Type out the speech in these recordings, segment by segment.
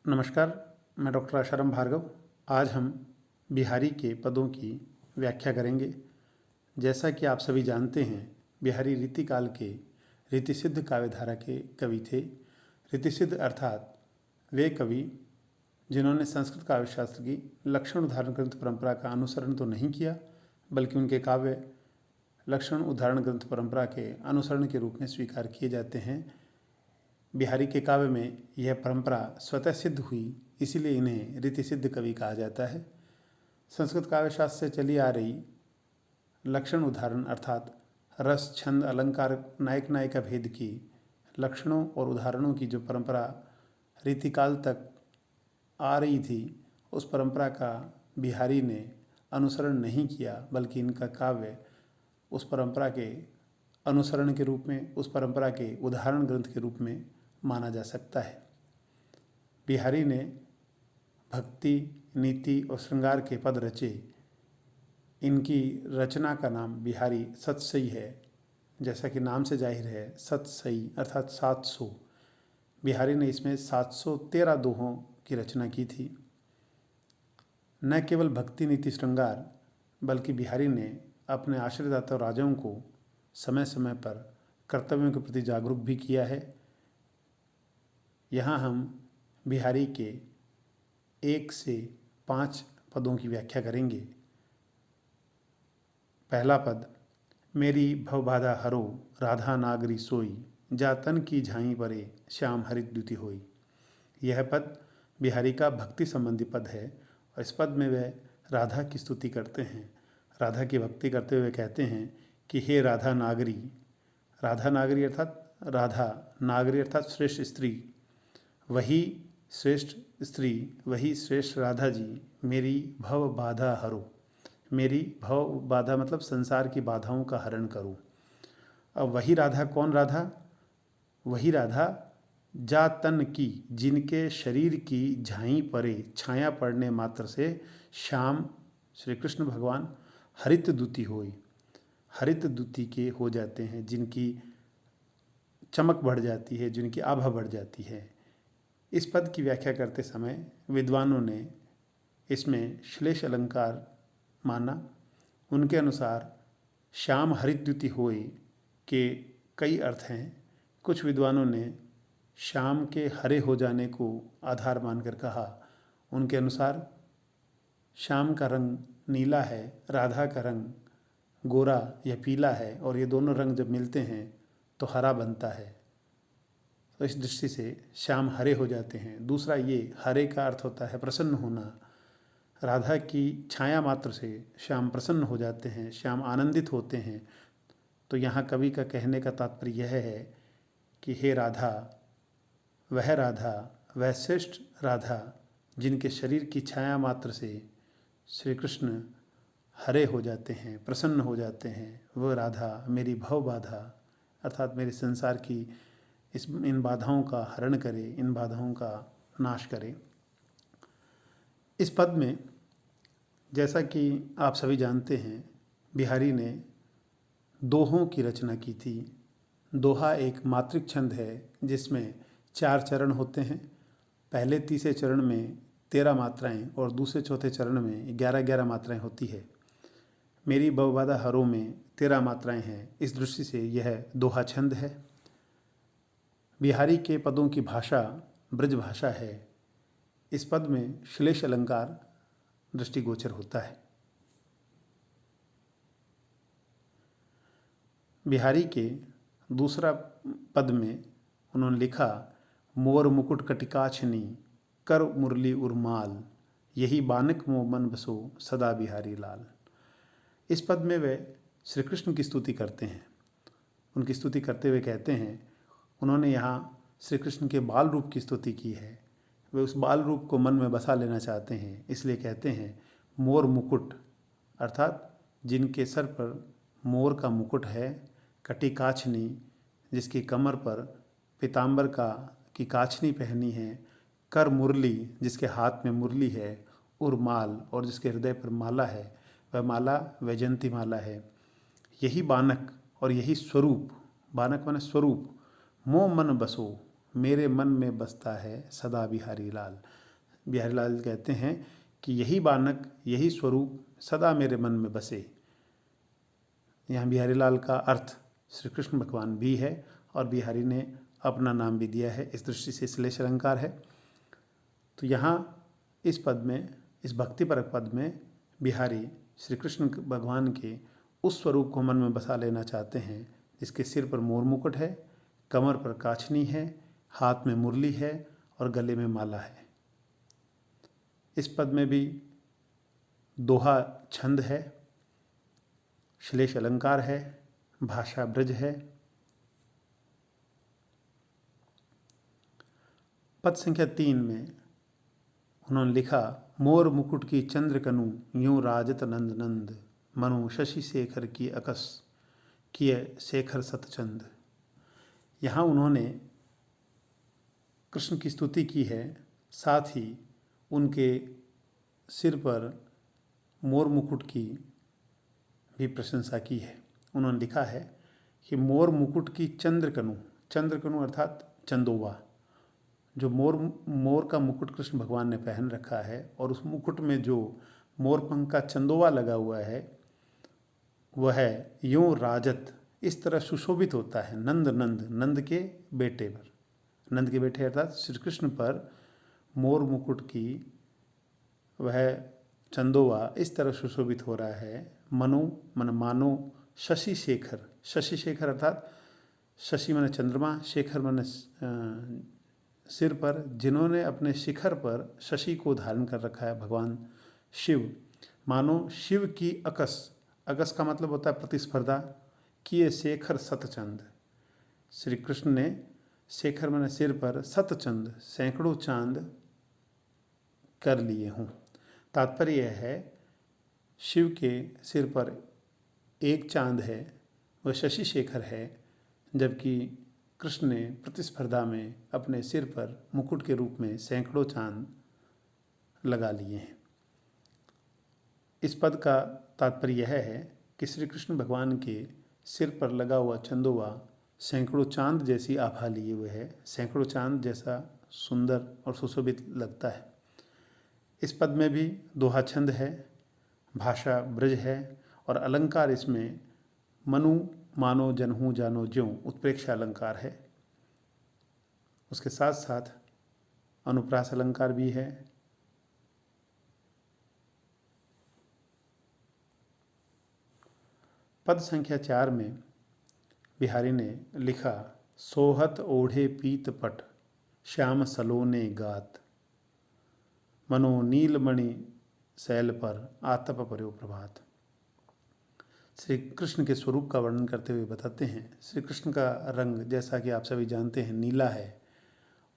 नमस्कार, मैं डॉक्टर आशाराम भार्गव। आज हम बिहारी के पदों की व्याख्या करेंगे। जैसा कि आप सभी जानते हैं, बिहारी रीतिकाल के रीतिसिद्ध काव्यधारा के कवि थे। रीतिसिद्ध अर्थात वे कवि जिन्होंने संस्कृत काव्यशास्त्र की लक्षण उदाहरण ग्रंथ परंपरा का अनुसरण तो नहीं किया, बल्कि उनके काव्य लक्षण उदाहरण ग्रंथ परंपरा के अनुसरण के रूप में स्वीकार किए जाते हैं। बिहारी के काव्य में यह परंपरा स्वतः सिद्ध हुई, इसीलिए इन्हें रीतिसिद्ध कवि कहा जाता है। संस्कृत काव्यशास्त्र से चली आ रही लक्षण उदाहरण अर्थात रस, छंद, अलंकार, नायक नायिका भेद की लक्षणों और उदाहरणों की जो परंपरा रीतिकाल तक आ रही थी, उस परंपरा का बिहारी ने अनुसरण नहीं किया, बल्कि इनका काव्य उस परंपरा के अनुसरण के रूप में, उस परंपरा के उदाहरण ग्रंथ के रूप में माना जा सकता है। बिहारी ने भक्ति, नीति और श्रृंगार के पद रचे। इनकी रचना का नाम बिहारी सतसई है। जैसा कि नाम से जाहिर है, सतसई अर्थात 700। बिहारी ने इसमें 713 दोहों की रचना की थी। न केवल भक्ति, नीति, श्रृंगार, बल्कि बिहारी ने अपने आश्रयदाता राजाओं को समय समय पर कर्तव्यों के प्रति जागरूक भी किया है। यहाँ हम बिहारी के 1 से 5 पदों की व्याख्या करेंगे। पहला पद, मेरी भवबाधा हरो राधा नागरी सोई, जातन की झाई परे श्याम हरित द्युति होई। यह पद बिहारी का भक्ति संबंधी पद है और इस पद में वह राधा की स्तुति करते हैं। राधा की भक्ति करते हुए कहते हैं कि हे राधा नागरी। राधा नागरी अर्थात राधा, नागरी अर्थात श्रेष्ठ स्त्री। वही श्रेष्ठ स्त्री, वही श्रेष्ठ राधा जी, मेरी भव बाधा हरो। मेरी भव बाधा मतलब संसार की बाधाओं का हरण करो। अब वही राधा, कौन राधा? वही राधा जा तन की, जिनके शरीर की झाई परे, छाया पड़ने मात्र से श्याम श्री कृष्ण भगवान हरित द्युति होई, हरित द्युति के हो जाते हैं, जिनकी चमक बढ़ जाती है, जिनकी आभा बढ़ जाती है। इस पद की व्याख्या करते समय विद्वानों ने इसमें श्लेष अलंकार माना। उनके अनुसार श्याम हरिद्युति होए के कई अर्थ हैं। कुछ विद्वानों ने श्याम के हरे हो जाने को आधार मानकर कहा। उनके अनुसार श्याम का रंग नीला है, राधा का रंग गोरा या पीला है, और ये दोनों रंग जब मिलते हैं तो हरा बनता है। तो इस दृष्टि से श्याम हरे हो जाते हैं। दूसरा, ये हरे का अर्थ होता है प्रसन्न होना। राधा की छाया मात्र से श्याम प्रसन्न हो जाते हैं, श्याम आनंदित होते हैं। तो यहाँ कवि का कहने का तात्पर्य यह है कि हे राधा, वह श्रेष्ठ राधा जिनके शरीर की छाया मात्र से श्री कृष्ण हरे हो जाते हैं, प्रसन्न हो जाते हैं, वह राधा मेरी भव बाधा अर्थात मेरे संसार की इन बाधाओं का हरण करे, इन बाधाओं का नाश करे। इस पद में, जैसा कि आप सभी जानते हैं, बिहारी ने दोहों की रचना की थी। दोहा एक मात्रिक छंद है जिसमें 4 चरण होते हैं। पहले तीसरे चरण में 13 मात्राएं और दूसरे चौथे चरण में 11-11 मात्राएं होती है। मेरी भवबाधा हरो में 13 मात्राएं हैं। इस दृष्टि से यह दोहा छंद है। बिहारी के पदों की भाषा ब्रज भाषा है। इस पद में श्लेष अलंकार दृष्टिगोचर होता है। बिहारी के दूसरा पद में उन्होंने लिखा, मोर मुकुट कटिकाछनी कर मुरली उर्माल, यही बानक मोह मन बसो सदा बिहारी लाल। इस पद में वे श्री कृष्ण की स्तुति करते हैं। उनकी स्तुति करते हुए कहते हैं, उन्होंने यहाँ श्री कृष्ण के बाल रूप की स्तुति की है। वे उस बाल रूप को मन में बसा लेना चाहते हैं, इसलिए कहते हैं मोर मुकुट अर्थात जिनके सर पर मोर का मुकुट है, कटी काछनी जिसकी कमर पर पीताम्बर की काछनी पहनी है, कर मुरली जिसके हाथ में मुरली है, उर्माल और जिसके हृदय पर माला है, वह माला वैजयंती माला है। यही बानक और यही स्वरूप, बानक माने स्वरूप, मोह मन बसो मेरे मन में बसता है सदा बिहारी लाल। बिहारी लाल कहते हैं कि यही बालक, यही स्वरूप सदा मेरे मन में बसे। यहाँ बिहारी लाल का अर्थ श्री कृष्ण भगवान भी है और बिहारी ने अपना नाम भी दिया है, इस दृष्टि से श्लेष अलंकार है। तो यहाँ इस पद में, इस भक्तिपरक पद में बिहारी श्री कृष्ण भगवान के उस स्वरूप को मन में बसा लेना चाहते हैं जिसके सिर पर मोर मुकुट है, कमर पर काछनी है, हाथ में मुरली है और गले में माला है। इस पद में भी दोहा छंद है, श्लेष अलंकार है, भाषा ब्रज है। पद संख्या 3 में उन्होंने लिखा, मोर मुकुट की चंद्रकनु यूं राजत नंद नंद, मनु शशि शेखर की अकस किए शेखर सतचंद। यहाँ उन्होंने कृष्ण की स्तुति की है, साथ ही उनके सिर पर मोर मुकुट की भी प्रशंसा की है। उन्होंने लिखा है कि मोर मुकुट की चंद्रकनु, चंद्रकनु अर्थात चंदोवा, जो मोर का मुकुट कृष्ण भगवान ने पहन रखा है और उस मुकुट में जो मोर पंख का चंदोवा लगा हुआ है वह यूं राजत, इस तरह सुशोभित होता है, नंद नंद, नंद के बेटे पर, नंद के बेटे अर्थात श्री कृष्ण पर मोर मुकुट की वह चंदोवा इस तरह सुशोभित हो रहा है। मनो मन मानो शशि शेखर, शशि शेखर अर्थात शशि मन चंद्रमा, शेखर मन सिर पर, जिन्होंने अपने शिखर पर शशि को धारण कर रखा है भगवान शिव। मानो शिव की अकस, अकस का मतलब होता है प्रतिस्पर्धा, किए शेखर सतचंद, श्री कृष्ण ने शेखर मन सिर पर सतचंद, सैकड़ों चांद कर लिए हूँ। तात्पर्य यह है, शिव के सिर पर एक चांद है, वह शशि शेखर है, जबकि कृष्ण ने प्रतिस्पर्धा में अपने सिर पर मुकुट के रूप में सैकड़ों चांद लगा लिए हैं। इस पद का तात्पर्य यह है कि श्री कृष्ण भगवान के सिर पर लगा हुआ चंदोवा सैकड़ों चांद जैसी आभा लिए हुए है, सैकड़ों चांद जैसा सुंदर और सुशोभित लगता है। इस पद में भी दोहा छंद है, भाषा ब्रज है और अलंकार इसमें मनु मानो जनहूँ जानो ज्यों उत्प्रेक्षा अलंकार है। उसके साथ साथ अनुप्रास अलंकार भी है। पद संख्या 4 में बिहारी ने लिखा, सोहत ओढ़े पीत पट श्याम सलोने गात, मनो नीलमणि शैल पर आतप पर्यो प्रभात। श्री कृष्ण के स्वरूप का वर्णन करते हुए बताते हैं, श्री कृष्ण का रंग जैसा कि आप सभी जानते हैं नीला है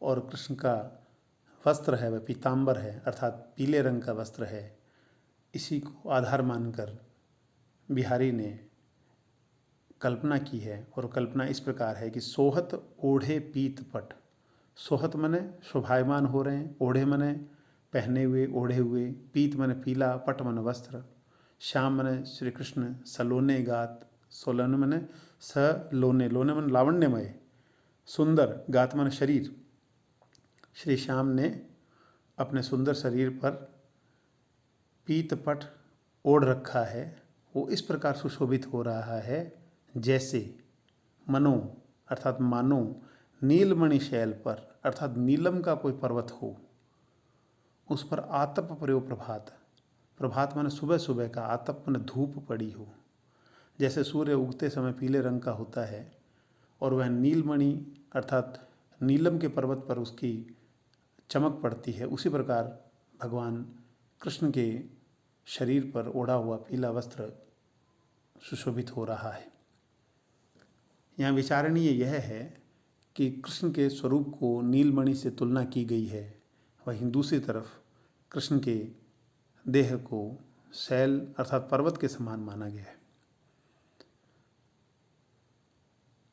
और कृष्ण का वस्त्र है वह पीतांबर है, अर्थात पीले रंग का वस्त्र है। इसी को आधार मानकर बिहारी ने कल्पना की है और कल्पना इस प्रकार है कि सोहत ओढ़े पीत पट, सोहत मने शोभायमान हो रहे हैं, ओढ़े मने पहने हुए ओढ़े हुए, पीत मने पीला, पट मने वस्त्र, श्याम मने श्री कृष्ण, सलोने गात, सोलन मने सलोने, लोने मन लावण्यमय, सुंदर, गात मन शरीर। श्री श्याम ने अपने सुंदर शरीर पर पीतपट ओढ़ रखा है, वो इस प्रकार सुशोभित हो रहा है जैसे मनो अर्थात मानो नीलमणि शैल पर अर्थात नीलम का कोई पर्वत हो, उस पर आतप पर्यो प्रभात, प्रभात माने सुबह सुबह का, आतप माने धूप पड़ी हो। जैसे सूर्य उगते समय पीले रंग का होता है और वह नीलमणि अर्थात नीलम के पर्वत पर उसकी चमक पड़ती है, उसी प्रकार भगवान कृष्ण के शरीर पर ओढ़ा हुआ पीला वस्त्र सुशोभित हो रहा है। यहाँ विचारणीय यह है कि कृष्ण के स्वरूप को नीलमणि से तुलना की गई है, वहीं दूसरी तरफ कृष्ण के देह को शैल अर्थात पर्वत के समान माना गया है।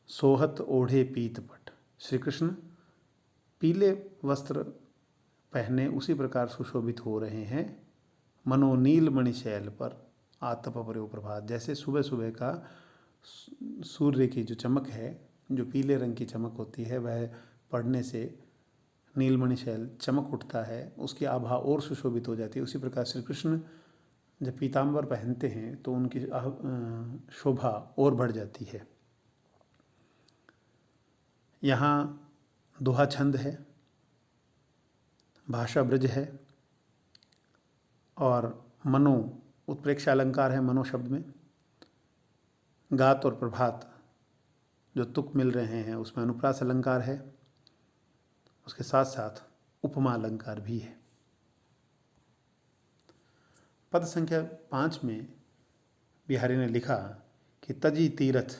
सोहत ओढ़े पीतपट, श्री कृष्ण पीले वस्त्र पहने उसी प्रकार सुशोभित हो रहे हैं। मनो नीलमणि शैल पर आतप पर्यो प्रभात, जैसे सुबह सुबह का सूर्य की जो चमक है, जो पीले रंग की चमक होती है, वह पढ़ने से नीलमणि शैल चमक उठता है, उसकी आभा और सुशोभित हो जाती है। उसी प्रकार श्री कृष्ण जब पीताम्बर पहनते हैं तो उनकी शोभा और बढ़ जाती है। यहाँ दोहा छंद है, भाषा ब्रज है और मनो उत्प्रेक्ष अलंकार है मनो शब्द में। गात और प्रभात जो तुक मिल रहे हैं उसमें अनुप्रास अलंकार है, उसके साथ साथ उपमा अलंकार भी है। पद संख्या 5 में बिहारी ने लिखा कि तजी तीरथ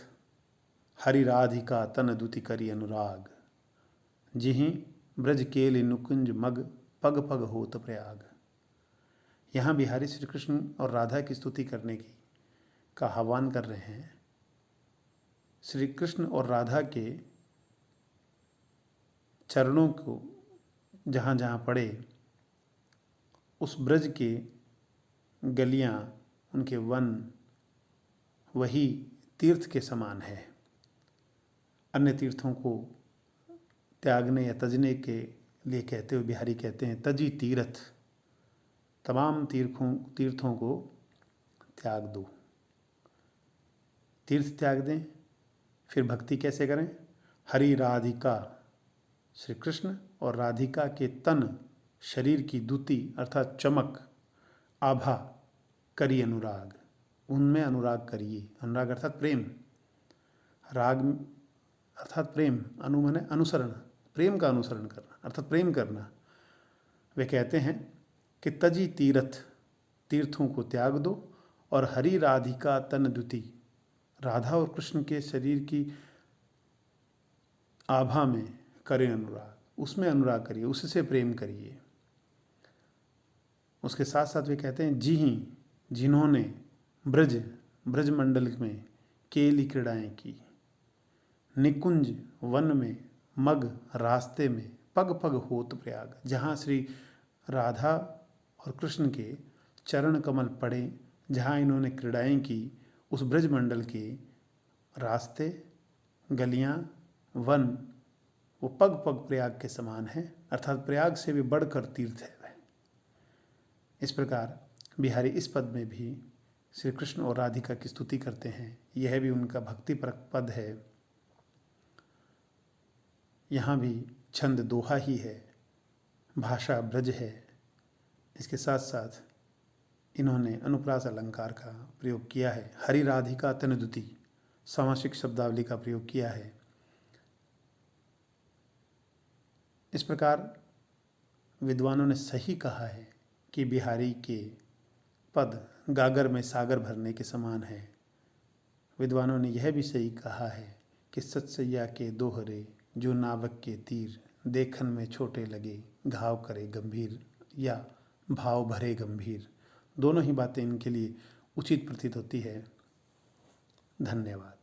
हरि राधिका तन दुति करी अनुराग, जिहि ब्रज केलि नुकुंज मग पग पग होत प्रयाग। यहाँ बिहारी श्री कृष्ण और राधा की स्तुति करने का आह्वान कर रहे हैं। श्री कृष्ण और राधा के चरणों को जहाँ जहाँ पड़े उस ब्रज के गलियाँ, उनके वन वही तीर्थ के समान है। अन्य तीर्थों को त्यागने या तजने के लिए कहते हुए बिहारी कहते हैं तजी तीर्थ, तमाम तीर्थों को त्याग दो। तीर्थ त्याग दें, फिर भक्ति कैसे करें? हरि राधिका, श्री कृष्ण और राधिका के तन शरीर की द्युति अर्थात चमक, आभा करी अनुराग, उनमें अनुराग करिए। अनुराग अर्थात प्रेम, राग अर्थात प्रेम, अनु माने अनुसरण, प्रेम का अनुसरण करना अर्थात प्रेम करना। वे कहते हैं कि तजी तीर्थ, तीर्थों को त्याग दो और हरि राधिका तन द्युति, राधा और कृष्ण के शरीर की आभा में करें अनुराग, उसमें अनुराग करिए, उससे प्रेम करिए। उसके साथ साथ वे कहते हैं जिन्होंने ब्रज मंडल में केली क्रीड़ाएँ की, निकुंज वन में, मग रास्ते में, पग पग होत प्रयाग, जहाँ श्री राधा और कृष्ण के चरण कमल पड़े, जहाँ इन्होंने क्रीड़ाएँ की, उस ब्रज मंडल के रास्ते, गलियाँ, वन वो पग पग प्रयाग के समान है, अर्थात प्रयाग से भी बढ़कर तीर्थ है वह। इस प्रकार बिहारी इस पद में भी श्री कृष्ण और राधिका की स्तुति करते हैं। यह भी उनका भक्तिपरक पद है। यहाँ भी छंद दोहा ही है, भाषा ब्रज है। इसके साथ साथ इन्होंने अनुप्रास अलंकार का प्रयोग किया है। हरि राधिका तन द्युति सामासिक शब्दावली का प्रयोग किया है। इस प्रकार विद्वानों ने सही कहा है कि बिहारी के पद गागर में सागर भरने के समान है। विद्वानों ने यह भी सही कहा है कि सतसैया के दोहरे जो नावक के तीर, देखन में छोटे लगे घाव करे गंभीर, या भाव भरे गंभीर। दोनों ही बातें इनके लिए उचित प्रतीत होती है। धन्यवाद।